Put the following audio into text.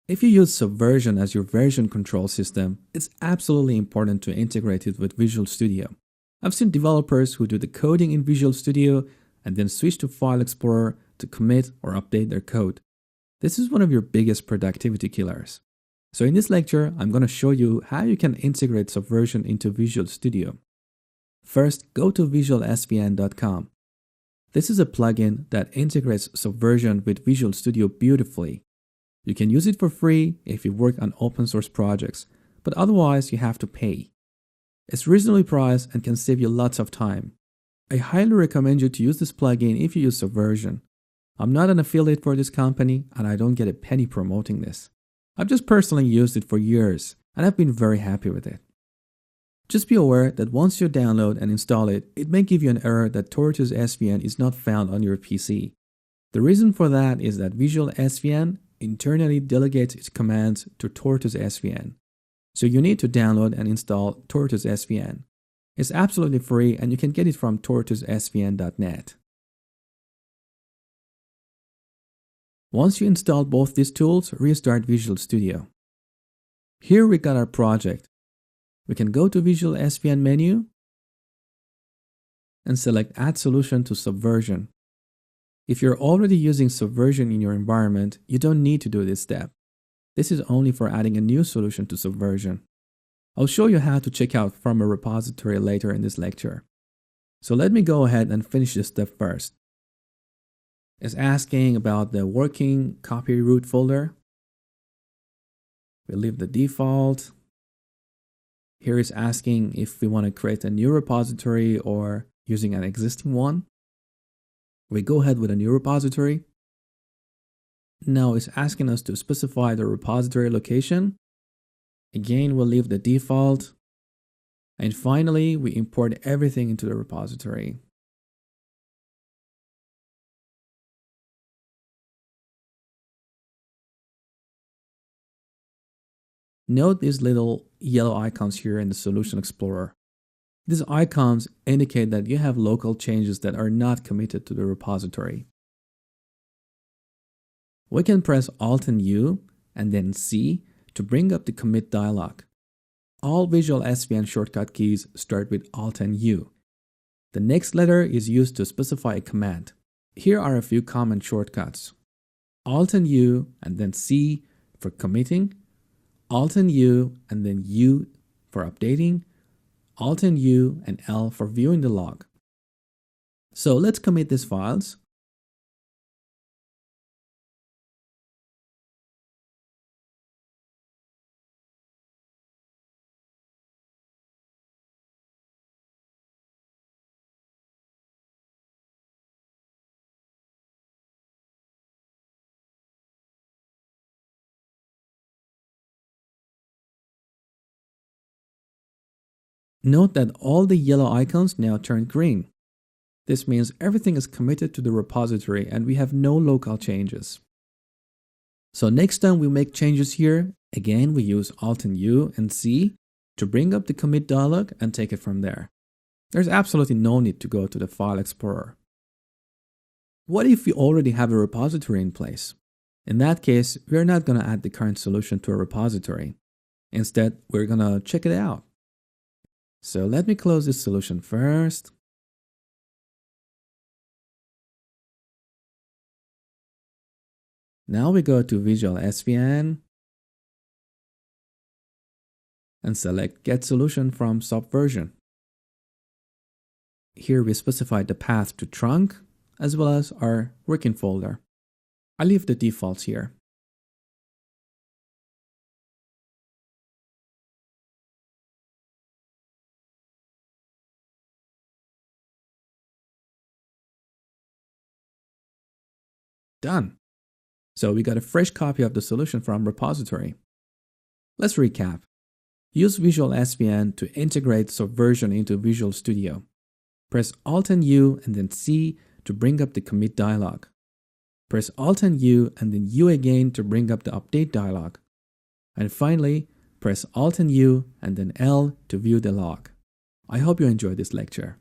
If you use Subversion as your version control system, it's absolutely important to integrate it with Visual Studio. I've seen developers who do the coding in Visual Studio and then switch to File Explorer to commit or update their code. This is one of your biggest productivity killers. So in this lecture, I'm going to show you how you can integrate Subversion into Visual Studio. First, go to visualsvn.com. This is a plugin that integrates Subversion with Visual Studio beautifully. You can use it for free if you work on open source projects, but otherwise you have to pay. It's reasonably priced and can save you lots of time. I highly recommend you to use this plugin if you use Subversion. I'm not an affiliate for this company and I don't get a penny promoting this. I've just personally used it for years and I've been very happy with it. Just be aware that once you download and install it, it may give you an error that Tortoise SVN is not found on your PC. The reason for that is that Visual SVN internally delegates its commands to Tortoise SVN. So you need to download and install Tortoise SVN. It's absolutely free and you can get it from tortoisesvn.net. Once you install both these tools, restart Visual Studio. Here we got our project. We can go to Visual SVN menu and select Add Solution to Subversion. If you're already using Subversion in your environment, you don't need to do this step. This is only for adding a new solution to Subversion. I'll show you how to check out from a repository later in this lecture. So let me go ahead and finish this step first. It's asking about the working copy root folder. We leave the default. Here it's asking if we want to create a new repository or using an existing one. We go ahead with a new repository. Now it's asking us to specify the repository location. Again, we'll leave the default. And finally, we import everything into the repository. Note these little yellow icons here in the Solution Explorer. These icons indicate that you have local changes that are not committed to the repository. We can press Alt and U and then C to bring up the commit dialog. All Visual SVN shortcut keys start with Alt and U. The next letter is used to specify a command. Here are a few common shortcuts. Alt and U and then C for committing, Alt and U and then U for updating, Alt and U and L for viewing the log. So let's commit these files. Note that all the yellow icons now turn green. This means everything is committed to the repository and we have no local changes. So next time we make changes here, again we use Alt and U and C to bring up the commit dialog and take it from there. There's absolutely no need to go to the File Explorer. What if we already have a repository in place? In that case, we're not going to add the current solution to a repository. Instead, we're going to check it out. So let me close this solution first. Now we go to Visual SVN and select Get Solution from Subversion. Here we specify the path to trunk as well as our working folder. I leave the defaults here. Done. So we got a fresh copy of the solution from repository. Let's recap. Use Visual SVN to integrate Subversion into Visual Studio. Press Alt and U and then C to bring up the commit dialog. Press Alt and U and then U again to bring up the update dialog. And finally, press Alt and U and then L to view the log. I hope you enjoyed this lecture.